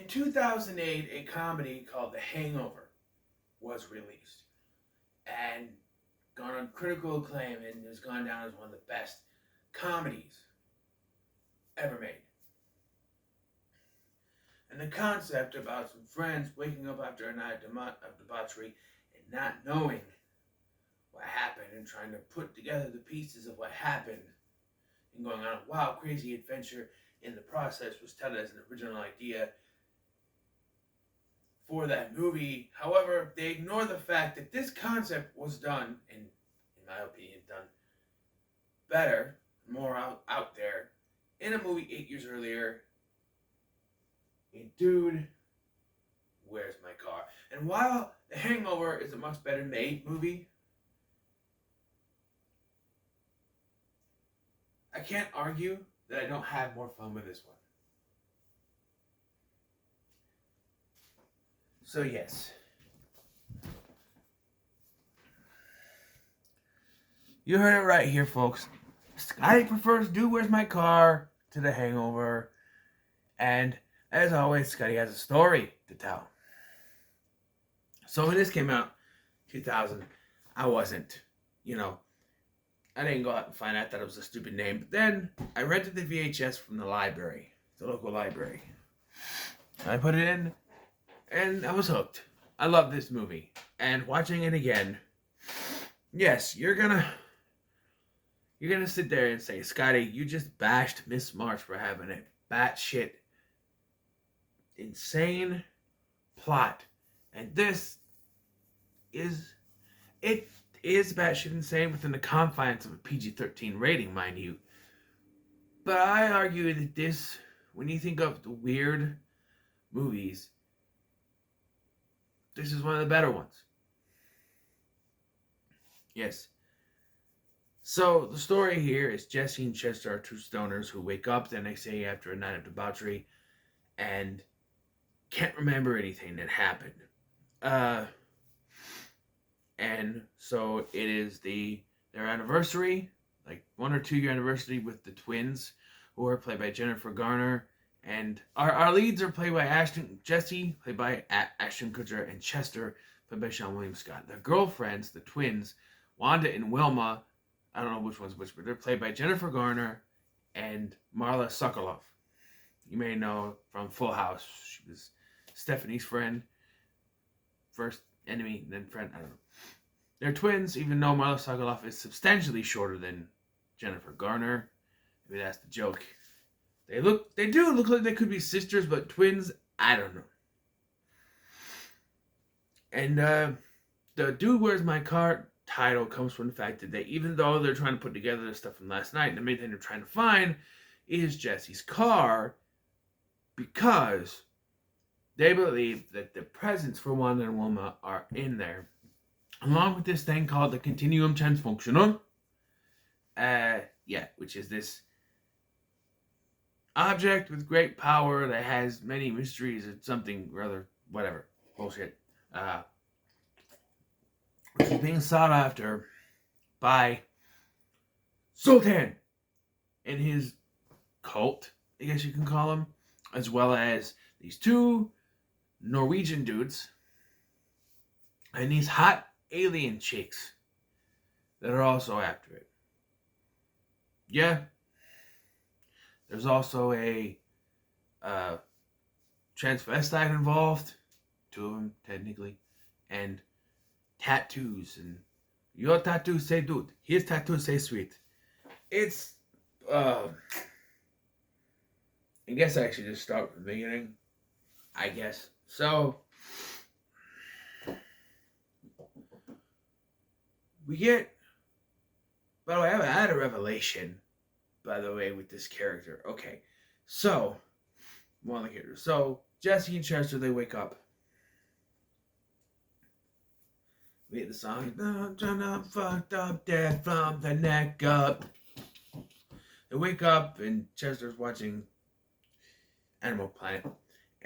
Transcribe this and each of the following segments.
In 2008, a comedy called The Hangover was released and garnered critical acclaim and has gone down as one of the best comedies ever made. And the concept about some friends waking up after a night of debauchery and not knowing what happened and trying to put together the pieces of what happened and going on a wild, crazy adventure in the process was touted as an original idea for that movie. However, they ignore the fact that this concept was done, and in my opinion, done better, more out there, in a movie 8 years earlier. And Dude, Where's My Car? And while The Hangover is a much better made movie, I can't argue that I don't have more fun with this one. So yes, you heard it right here, folks. Scotty prefers Dude, Where's My Car to The Hangover. And as always, Scotty has a story to tell. So when this came out, 2000, I wasn't, I didn't go out and find out that it was a stupid name. But then I rented the VHS from the library, the local library. I put it in, and I was hooked. I love this movie. And watching it again, yes, you're gonna sit there and say, Scotty, you just bashed Miss March for having a batshit insane plot. And this is batshit insane within the confines of a PG-13 rating, mind you. But I argue that this, when you think of the weird movies, this is one of the better ones. Yes. So the story here is Jesse and Chester are two stoners who wake up the next day after a night of debauchery and can't remember anything that happened. And so it is their anniversary, like 1 or 2 year anniversary with the twins, who are played by Jennifer Garner. And our leads are played by Jesse, played by Ashton Kutcher, and Chester, played by Sean William Scott. Their girlfriends, the twins, Wanda and Wilma, I don't know which one's which, but they're played by Jennifer Garner and Marla Sokoloff. You may know from Full House. She was Stephanie's friend. First enemy, then friend, I don't know. They're twins, even though Marla Sokoloff is substantially shorter than Jennifer Garner. Maybe that's the joke. They do look like they could be sisters, but twins, I don't know. And the Dude, Where's My Car title comes from the fact that even though they're trying to put together the stuff from last night, the main thing they're trying to find is Jesse's car, because they believe that the presents for Wanda and Wilma are in there, along with this thing called the Continuum Transfunctional. Which is this object with great power that has many mysteries and something rather, whatever, bullshit. Which is being sought after by Sultan and his cult, I guess you can call him, as well as these two Norwegian dudes and these hot alien chicks that are also after it. Yeah. There's also a transvestite involved, 2 of them technically, and tattoos. And your tattoos say dude, his tattoos say sweet. It's I guess I should just start from the beginning, I guess. So we get, by the way, I had a revelation, by the way, with this character. Okay, so one of the characters. So Jesse and Chester, they wake up. We hit the song. I'm fucked up, dead from the neck up. They wake up and Chester's watching Animal Planet.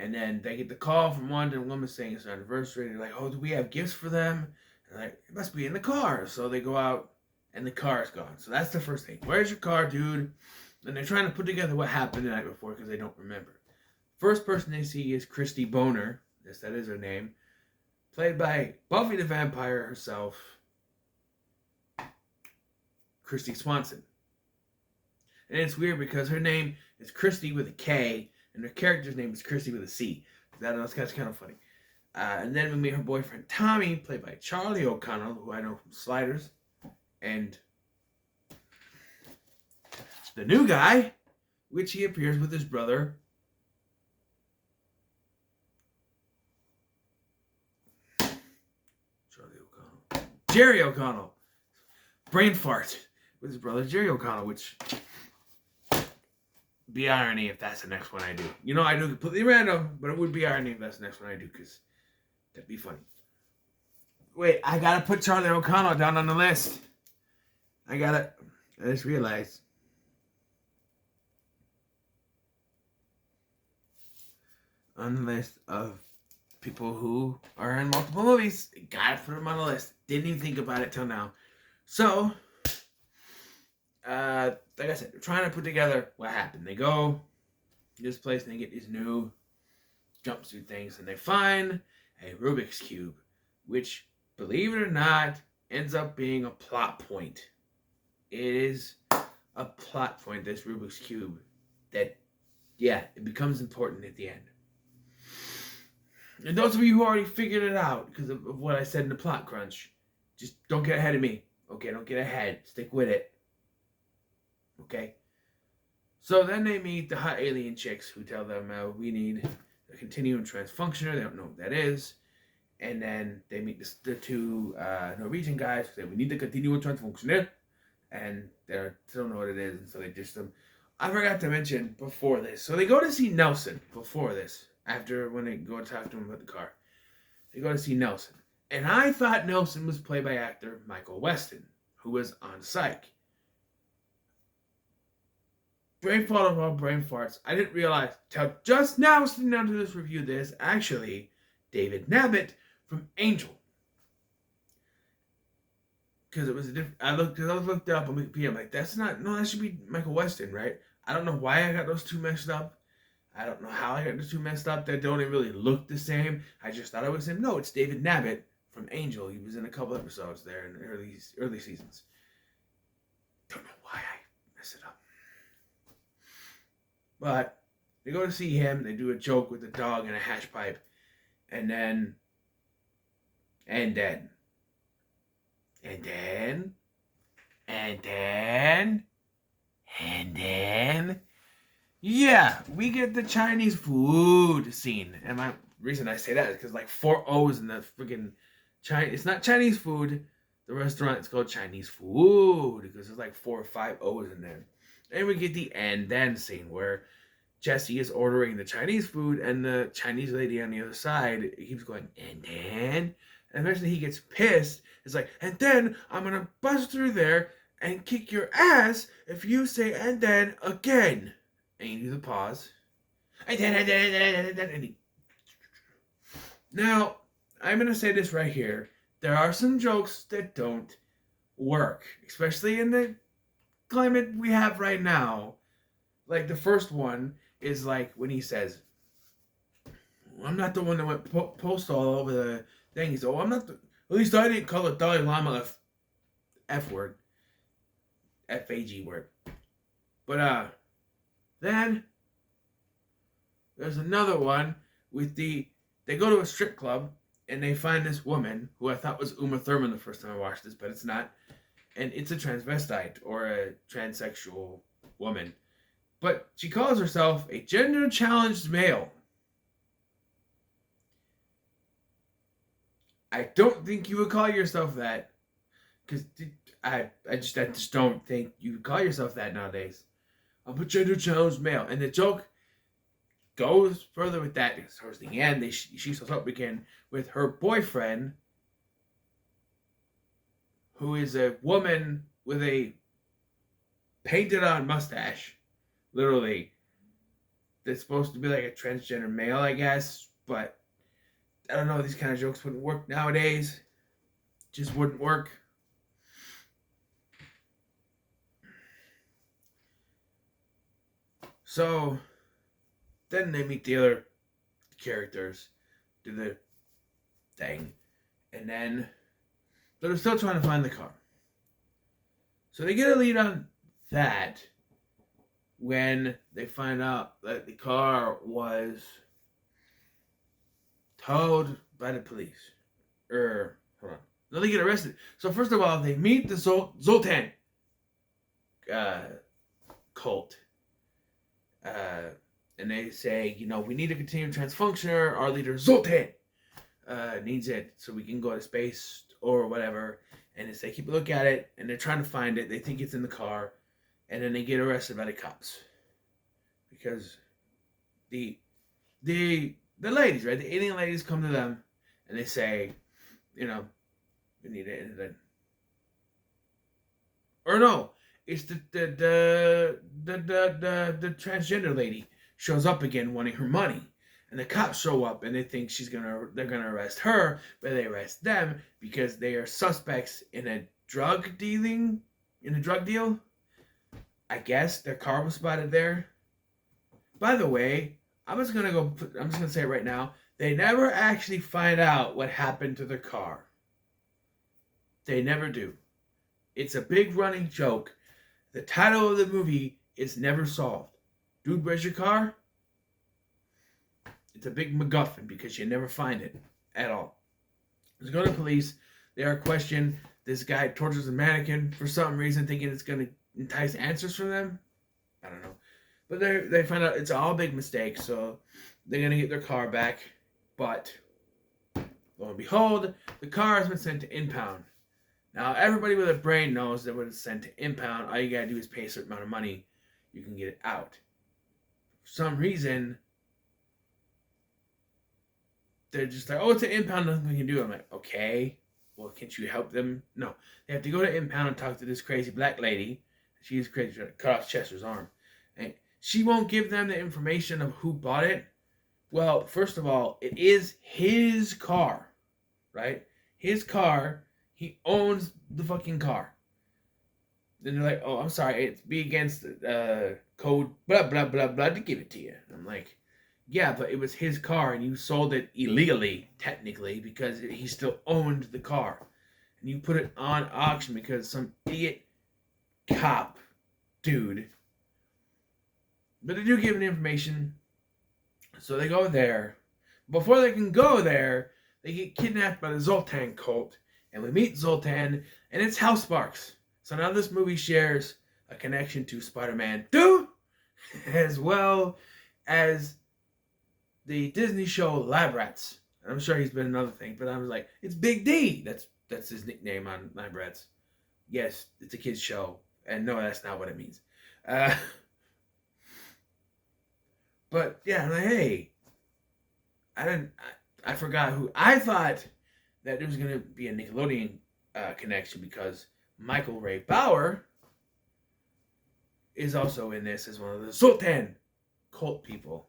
And then they get the call from Wanda and Wilma saying it's their anniversary. They're like, oh, do we have gifts for them? And they're like, it must be in the car. So they go out and the car's gone. So that's the first thing. Where's your car, dude? And they're trying to put together what happened the night before because they don't remember. First person they see is Christy Boner. Yes, that is her name. Played by Buffy the Vampire herself, Christy Swanson. And it's weird because her name is Christy with a K, and her character's name is Christy with a C. That's kind of funny. And then we meet her boyfriend Tommy, played by Charlie O'Connell, who I know from Sliders. And the new guy, which he appears with his brother, Jerry O'Connell. Brain fart with his brother Jerry O'Connell, which be irony if that's the next one I do. You know, I do completely random, but it would be irony if that's the next one I do, because that'd be funny. Wait, I gotta put Charlie O'Connell down on the list. I just realized. On the list of people who are in multiple movies, gotta put them on the list. Didn't even think about it till now. So, like I said, they're trying to put together what happened. They go to this place and they get these new jumpsuit things, and they find a Rubik's Cube, which, believe it or not, ends up being a plot point. It is a plot point, this Rubik's Cube, that, yeah, it becomes important at the end. And those of you who already figured it out because of what I said in the plot crunch, just don't get ahead of me. Okay, don't get ahead. Stick with it. Okay? So then they meet the hot alien chicks who tell them we need a continuum transfunctioner. They don't know what that is. And then they meet the two Norwegian guys who say, we need the continuum transfunctioner. And they don't know what it is. And so they ditch them. I forgot to mention before this. So they go to see Nelson before this. After when they go to talk to him about the car. They go to see Nelson. And I thought Nelson was played by actor Michael Weston, who was on Psych. Brain fart of all brain farts. I didn't realize till just now sitting down to this review this, actually, David Nabbit from Angel. Because it was a different, I looked it up on Wikipedia. I'm like, that should be Michael Weston, right? I don't know why I got those two mixed up. I don't know how I got the two messed up. They don't even really look the same. I just thought it was him. No, it's David Nabbit from Angel. He was in a couple episodes there in the early seasons. Don't know why I messed it up. But they go to see him. They do a joke with a dog and a hash pipe. And then yeah, we get the Chinese food scene. And my reason I say that is because like 4 O's in the freaking Chinese. It's not Chinese food. The restaurant is called Chinese food because there's like 4 or 5 O's in there. And we get the and then scene where Jesse is ordering the Chinese food and the Chinese lady on the other side keeps going, and then. And eventually he gets pissed. It's like, and then I'm going to bust through there and kick your ass if you say and then again. And you do the pause. And then. Now, I'm going to say this right here. There are some jokes that don't work, especially in the climate we have right now. Like the first one is like when he says, I'm not the one that went post all over the thing. He said, I'm not the, at least I didn't call it Dalai Lama F word. F-A-G word. But, then there's another one with they go to a strip club and they find this woman who I thought was Uma Thurman the first time I watched this, but it's not. And it's a transvestite or a transsexual woman. But she calls herself a gender-challenged male. I don't think you would call yourself that. Because I just don't think you would call yourself that nowadays. I'm a gender-challenged male. And the joke goes further with that. Towards the end, she shows up again with her boyfriend, who is a woman with a painted-on mustache. Literally. That's supposed to be like a transgender male, I guess. But, I don't know, these kind of jokes wouldn't work nowadays. Just wouldn't work. So, Then they meet the other characters, do the thing, and then they're still trying to find the car. So they get a lead on that when they find out that the car was towed by the police. Hold on. Then they get arrested. So first of all, they meet the Zoltan cult. And they say, we need to continue Transfunctioner. Our leader Zoltan needs it so we can go to space or whatever. And as they keep a look at it, and they're trying to find it, they think it's in the car, and then they get arrested by the cops because the ladies, right, the alien ladies come to them, and they say, we need it, and then, or no, it's the transgender lady shows up again wanting her money. And the cops show up and they think they're gonna arrest her, but they arrest them because they are suspects in a drug deal. I guess their car was spotted there. By the way, I'm just gonna say it right now. They never actually find out what happened to their car. They never do. It's a big running joke. The title of the movie is never solved. Dude, where's your car? It's a big MacGuffin because you never find it at all. They go to police. They are questioned. This guy tortures a mannequin for some reason, thinking it's going to entice answers from them. I don't know. But they find out it's all a big mistake, so they're going to get their car back. But lo and behold, the car has been sent to impound. Now, everybody with a brain knows that when it's sent to impound, all you got to do is pay a certain amount of money. You can get it out. For some reason, they're just like, it's an impound, nothing we can do. I'm like, okay, well, can't you help them? No. They have to go to impound and talk to this crazy black lady. She's crazy, trying to cut off Chester's arm. And she won't give them the information of who bought it. Well, first of all, it is his car, right? His car. He owns the fucking car. Then they're like, I'm sorry, it's be against code blah, blah, blah, blah to give it to you. And I'm like, yeah, but it was his car, and you sold it illegally, technically, because he still owned the car. And you put it on auction because some idiot cop dude. But they do give an information, so they go there. Before they can go there, they get kidnapped by the Zoltan cult, and we meet Zoltan, and it's Hal Sparks. So now this movie shares a connection to Spider-Man 2, as well as the Disney show Lab Rats. I'm sure he's been another thing, but I was like, it's Big D. That's his nickname on Lab Rats. Yes, it's a kid's show, and no, that's not what it means. But yeah, I'm like, hey, I forgot who. I thought that there was gonna be a Nickelodeon connection because Michael Ray Bauer is also in this as one of the Zoltan cult people.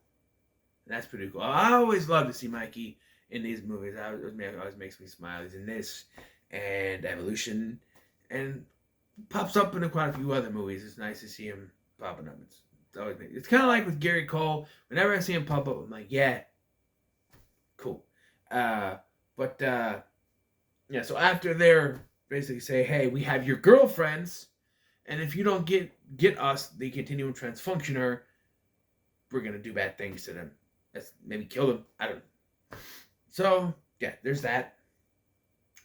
And that's pretty cool. I always love to see Mikey in these movies. It always makes me smile. He's in this and Evolution, and pops up in quite a few other movies. It's nice to see him popping up. It's kind of like with Gary Cole. Whenever I see him pop up, I'm like, yeah, cool. Yeah, so after they're basically say, hey, we have your girlfriends, and if you don't get us the Continuum Transfunctioner, we're gonna do bad things to them. That's maybe kill them. I don't know. So yeah, there's that.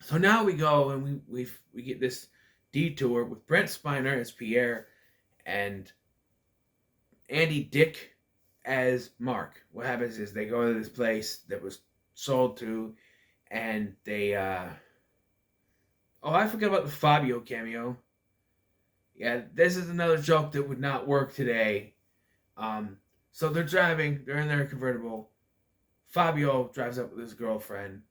So now we go and we get this detour with Brent Spiner as Pierre and Andy Dick as Mark. What happens is they go to this place that was sold to, and they I forgot about the Fabio cameo. Yeah, this is another joke that would not work today. So they're in their convertible. Fabio drives up with his girlfriend,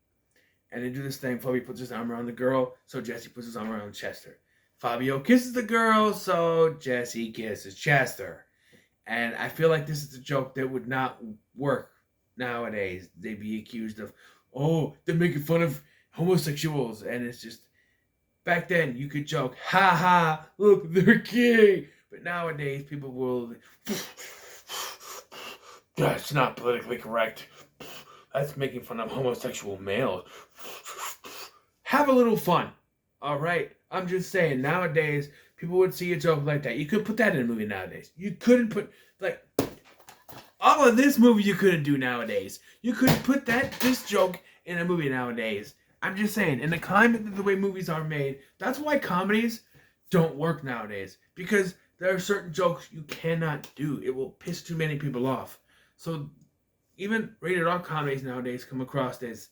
and they do this thing. Fabio puts his arm around the girl, so Jesse puts his arm around Chester. Fabio kisses the girl, so Jesse kisses Chester. And I feel like this is a joke that would not work nowadays. They'd be accused of, they're making fun of homosexuals. And it's just, back then you could joke, ha ha, look, they're gay. But nowadays people will, That's not politically correct. That's making fun of homosexual males. Have a little fun. All right? I'm just saying, nowadays, people would see a joke like that. You could put that in a movie nowadays. You couldn't put, like, all of this movie you couldn't do nowadays. You couldn't put this joke in a movie nowadays. I'm just saying, in the climate of the way movies are made, that's why comedies don't work nowadays. Because there are certain jokes you cannot do. It will piss too many people off. So even rated R comedies nowadays come across as,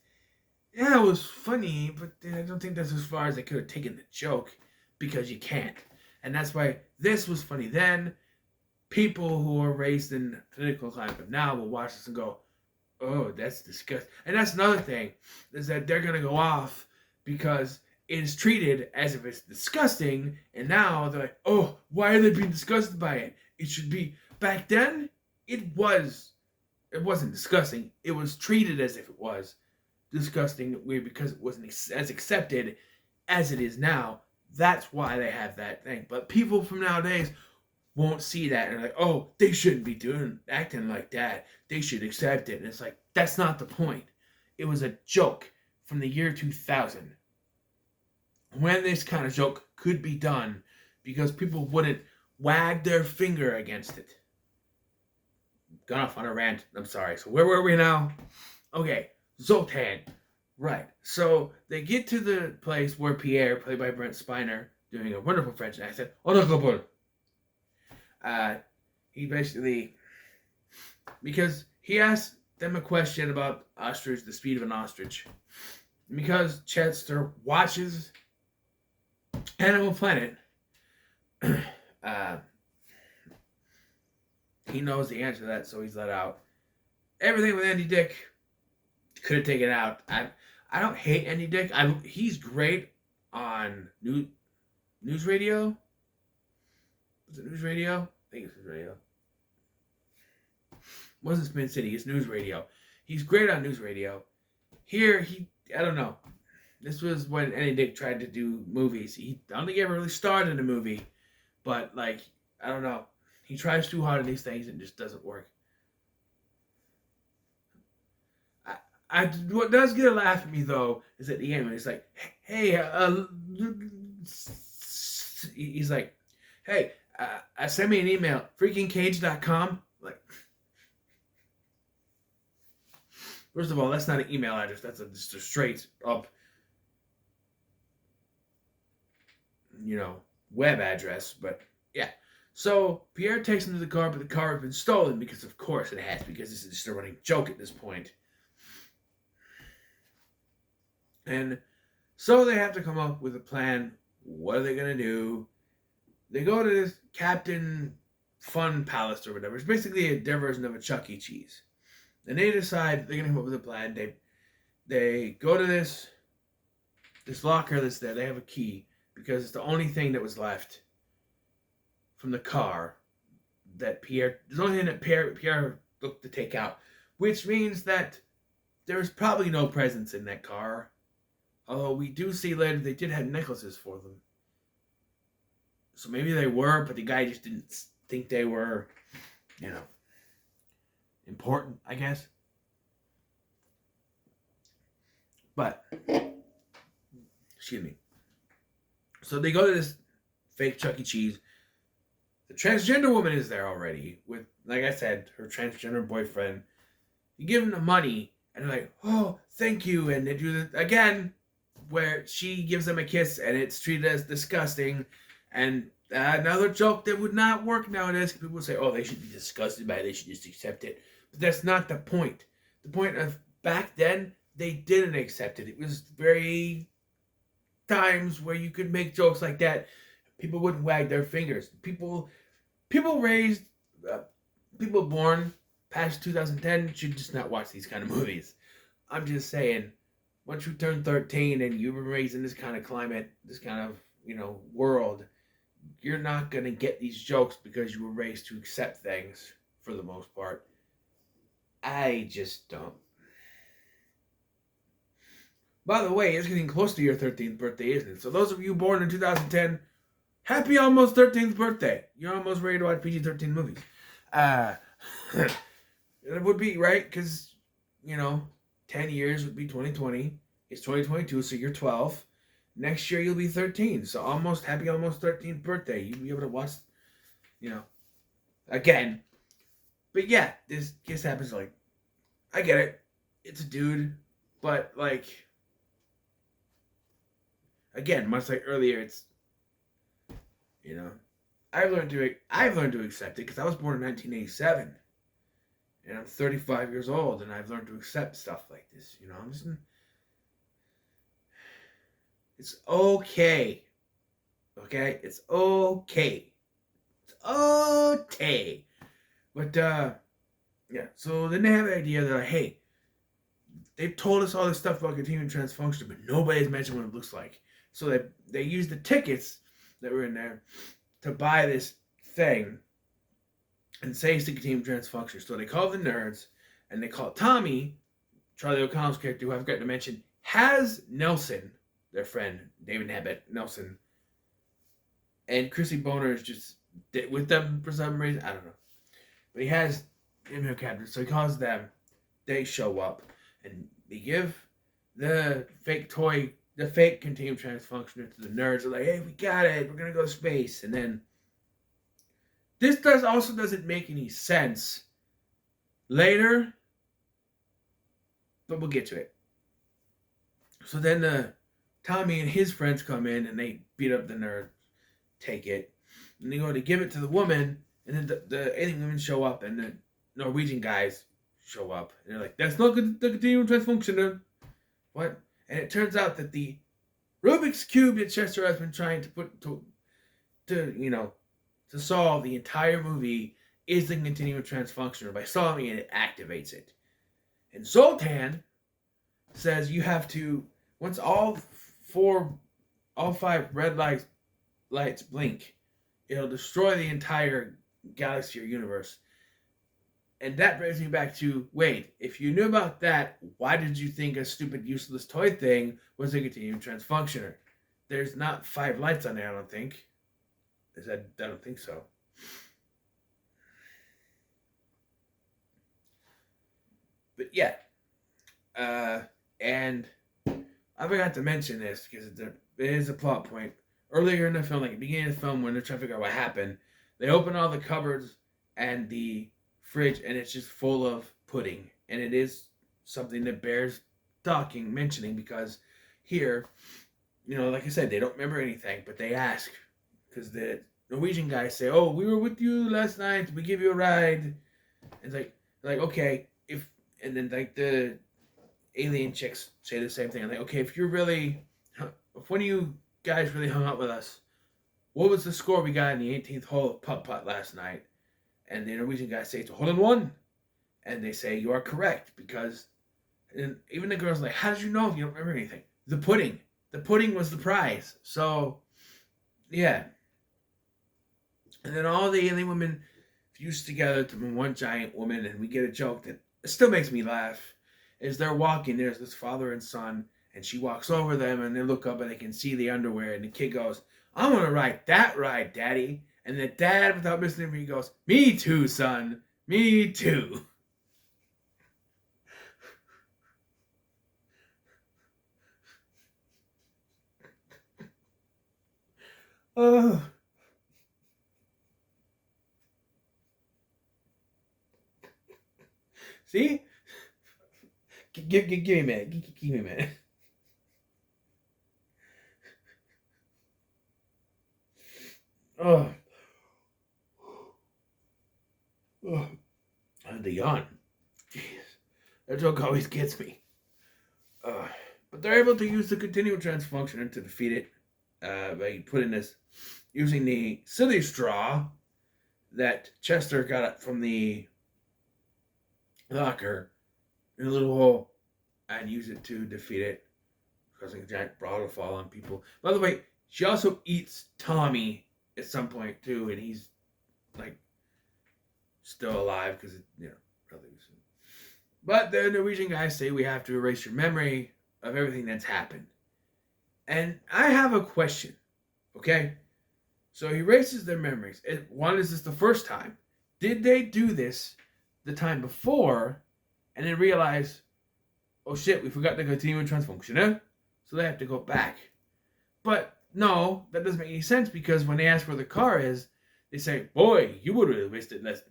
yeah, it was funny, but I don't think that's as far as they could have taken the joke, because you can't. And that's why this was funny then. People who are raised in political climate now will watch this and go, oh, that's disgusting. And that's another thing, is that they're going to go off because it is treated as if it's disgusting, and now they're like, oh, why are they being disgusted by it? It should be. Back then, it wasn't disgusting. It was treated as if it was disgusting, weird, because it wasn't as accepted as it is now. That's why they have that thing. But people from nowadays won't see that and are like, oh, they shouldn't be acting like that. They should accept it. And it's like, that's not the point. It was a joke from the year 2000, when this kind of joke could be done, because people wouldn't wag their finger against it. Gone off on a rant. I'm sorry. So where were we now? Okay, Zoltan. Right. So they get to the place where Pierre, played by Brent Spiner, doing a wonderful French accent, honorable. He basically, because he asked them a question about ostrich, the speed of an ostrich. Because Chester watches Animal Planet, he knows the answer to that, so he's let out. Everything with Andy Dick could have taken out. I don't hate Andy Dick. He's great on news radio. Was it news radio? I think it's news radio. It wasn't Spin City. It's news radio. He's great on news radio. Here, I don't know. This was when Andy Dick tried to do movies. I don't think he ever really started a movie, but I don't know. He tries too hard at these things and it just doesn't work. What does get a laugh at me, though, is at the end when he's like, hey, he's like, hey, send me an email, freakingcage.com. Like, first of all, that's not an email address. That's just a straight up, web address. But yeah. So Pierre takes him to the car, but the car has been stolen, because of course it has, because this is just a running joke at this point. And so they have to come up with a plan. What are they going to do? They go to this Captain Fun Palace or whatever. It's basically their version of a Chuck E. Cheese. And they decide they're going to come up with a plan. They go to this locker that's there. They have a key, because it's the only thing that was left from the car that Pierre... There's the only thing that Pierre looked to take out. Which means that there's probably no presents in that car. Although we do see later they did have necklaces for them. So maybe they were, but the guy just didn't think they were, important, I guess. But, excuse me. So they go to this fake Chuck E. Cheese. The transgender woman is there already with, like I said, her transgender boyfriend. You give them the money, and they're like, oh, thank you. And they do this again, where she gives them a kiss, and it's treated as disgusting. And another joke that would not work nowadays. People say, oh, they should be disgusted by it. They should just accept it. But that's not the point. The point of back then, they didn't accept it. It was very times where you could make jokes like that. People wouldn't wag their fingers. People born past 2010 should just not watch these kind of movies. I'm just saying, once you turn 13 and you were raised in this kind of climate, this kind of, world, you're not going to get these jokes because you were raised to accept things for the most part. I just don't. By the way, it's getting close to your 13th birthday, isn't it? So those of you born in 2010, happy almost 13th birthday. You're almost ready to watch PG-13 movies. It would be right because, 10 years would be 2020. It's 2022, so you're 12. Next year you'll be 13. So almost 13th birthday. You'll be able to watch, you know, again. But yeah, this happens like, I get it. It's a dude, but like, again, much like earlier, it's, you know, I've learned to accept it because I was born in 1987 and I'm 35 years old and I've learned to accept stuff like this. It's okay. Okay? It's okay. It's okay. But yeah, so then they have the idea that, like, hey, they've told us all this stuff about continuing transfunction, but nobody's mentioned what it looks like. So they used the tickets that were in there to buy this thing and say it's the continuum transfunction. So they call the nerds and they call Tommy, Charlie O'Connell's character, who I forgot to mention, has Nelson, their friend, David Nabbit, Nelson, and Chrissy Boner is just with them for some reason. I don't know. But he has him captain, so he calls them. They show up and they give the fake toy, the fake continuum transfunctioner to the nerds. They're like, hey, we got it. We're going to go to space. And then this also doesn't make any sense later, but we'll get to it. So then Tommy and his friends come in and they beat up the nerd, take it, and they go to give it to the woman, and then the alien women show up and the Norwegian guys show up. And they're like, that's not the continuum transfunctioner. What? And it turns out that the Rubik's Cube that Chester has been trying to put to solve the entire movie is the continuum transfunctioner. By solving it, it activates it. And Zoltan says you have to, once all 5 red lights blink, it'll destroy the entire galaxy or universe. And that brings me back to, wait, if you knew about that, why did you think a stupid useless toy thing was a continuum transfunctioner? There's not 5 lights on there, I don't think. I don't think so. But yeah. And I forgot to mention this because it is a plot point. Earlier in the film, like at the beginning of the film, when they're trying to figure out what happened, they open all the cupboards and the fridge, and it's just full of pudding. And it is something that bears mentioning, because here, like I said, they don't remember anything, but they ask, because the Norwegian guys say, oh, we were with you last night, we give you a ride. It's like okay, and then like the alien chicks say the same thing. I'm like, okay, if one of you guys really hung out with us, what was the score we got in the 18th hole of putt-putt last night? And the Norwegian guys say it's a hole-in-one. And they say, you are correct, because, and even the girl's like, how did you know if you don't remember anything? The pudding was the prize. So, yeah. And then all the alien women fuse together to one giant woman, and we get a joke that still makes me laugh. As they're walking, there's this father and son, and she walks over them, and they look up, and they can see the underwear, and the kid goes, I want to ride that ride, Daddy. And the dad, without missing him, he goes, me too, son. Me too. Oh. See? Give me a minute. Give me a minute. Oh. Oh. I had to yawn. Jeez. That joke always gets me. But they're able to use the continuum transfunctioner to defeat it by using the silly straw that Chester got from the locker in a little hole, and use it to defeat it, causing a giant brawl to fall on people. By the way, she also eats Tommy at some point too, and he's like still alive because probably. But the Norwegian guys say we have to erase your memory of everything that's happened. And I have a question, okay? So he erases their memories. One, is this the first time? Did they do this the time before and then realize, oh shit, we forgot the continuum transfunctioner, so they have to go back. But no, that doesn't make any sense, because when they ask where the car is, they say, boy, you would have wasted less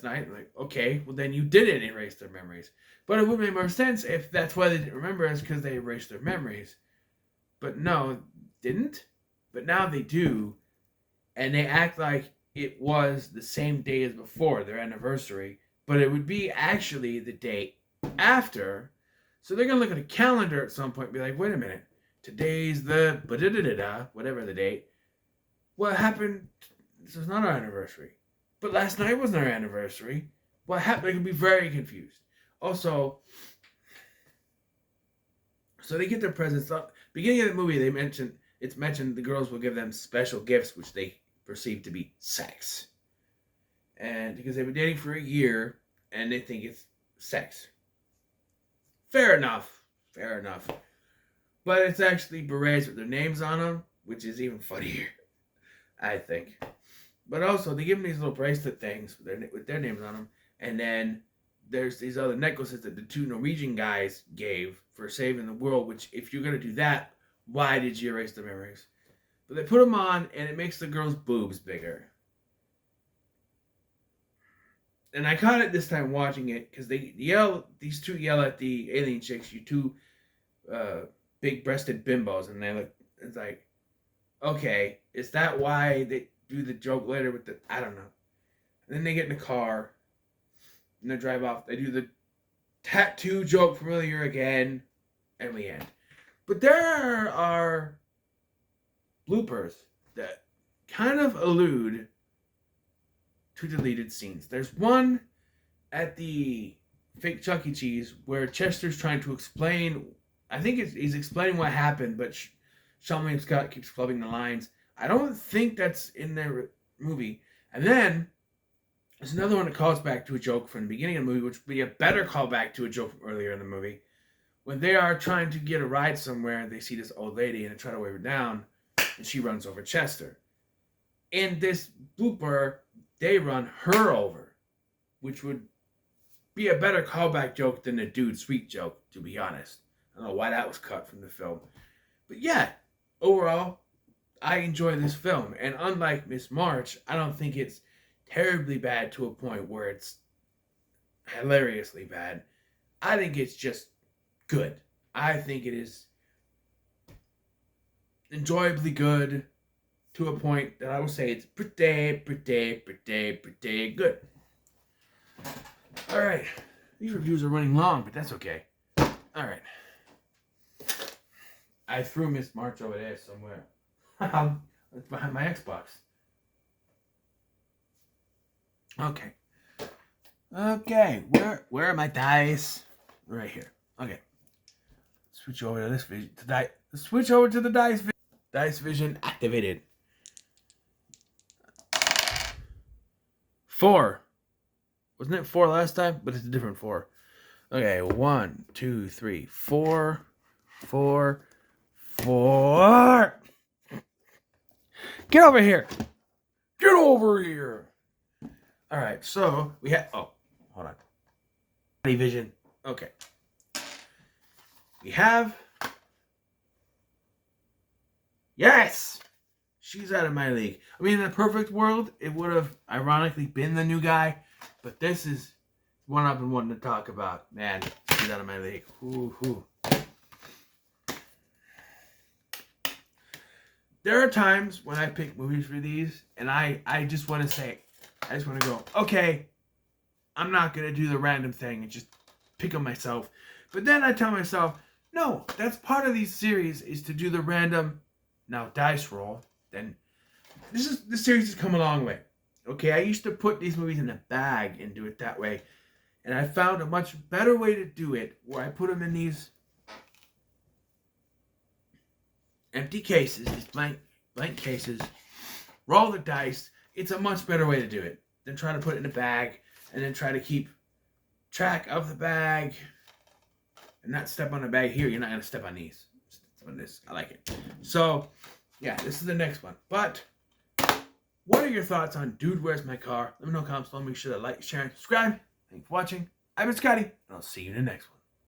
night. Like, okay, well then you didn't erase their memories. But it would make more sense if that's why they didn't remember, is because they erased their memories. But no, didn't. But now they do, and they act like it was the same day as before, their anniversary, but it would be actually the day after. So they're gonna look at a calendar at some point and be like, wait a minute, today's the whatever the date. What happened? This is not our anniversary. But last night wasn't our anniversary. What happened? They could be very confused. Also, so they get their presents up. Beginning of the movie, it's mentioned the girls will give them special gifts, which they perceive to be sex. And because they've been dating for a year, and they think it's sex. Fair enough. But it's actually berets with their names on them, which is even funnier, I think. But also, they give them these little bracelet things with their names on them. And then there's these other necklaces that the two Norwegian guys gave for saving the world, which, if you're going to do that, why did you erase the memories? But they put them on, and it makes the girl's boobs bigger. And I caught it this time watching it, because these two yell at the alien chicks, you two big-breasted bimbos, and it's like, okay, is that why they do the joke later with the, I don't know. And then they get in the car, and they drive off. They do the tattoo joke from earlier again, and we end. But there are bloopers that kind of allude to deleted scenes. There's one at the fake Chuck E. Cheese where Chester's trying to explain, I think he's explaining what happened, but Sean William Scott keeps flubbing the lines. I don't think that's in their movie. And then there's another one that calls back to a joke from the beginning of the movie, which would be a better callback to a joke from earlier in the movie. When they are trying to get a ride somewhere, they see this old lady and they try to wave her down, and she runs over Chester. In this blooper, they run her over, which would be a better callback joke than the dude sweet joke, to be honest. I don't know why that was cut from the film. But yeah, overall, I enjoy this film. And unlike Miss March, I don't think it's terribly bad to a point where it's hilariously bad. I think it's just good. I think it is enjoyably good to a point that I will say it's pretty good. Alright. These reviews are running long, but that's okay. Alright. I threw Miss March over there somewhere. It's behind my Xbox. Okay. Where are my dice? Right here. Okay. Switch over to this vision. Switch over to the dice vision. Dice vision activated. 4. Wasn't it 4 last time? But it's a different 4. Okay, 1, 2, 3, 4. 4. Get over here. Get over here. Alright, so we have... Oh, hold on. Body vision. Okay. We have... Yes! She's out of my league. I mean, in a perfect world, it would have ironically been the new guy. But this is one I've been wanting to talk about. Man, she's out of my league. Ooh. There are times when I pick movies for these, and I just want to say, I just want to go, okay, I'm not going to do the random thing and just pick them myself. But then I tell myself, no, that's part of these series, is to do the random, now dice roll. Then this series has come a long way. Okay, I used to put these movies in a bag and do it that way. And I found a much better way to do it, where I put them in these empty cases, these blank cases, roll the dice. It's a much better way to do it than trying to put it in a bag and then try to keep track of the bag and not step on the bag. Here, you're not going to step on these. Step on this. I like it. So, yeah, this is the next one. But What are your thoughts on Dude, Where's My Car? Let me know in the comments below. Make sure to like, share, and subscribe. Thanks for watching. I've been Scotty, and I'll see you in the next one.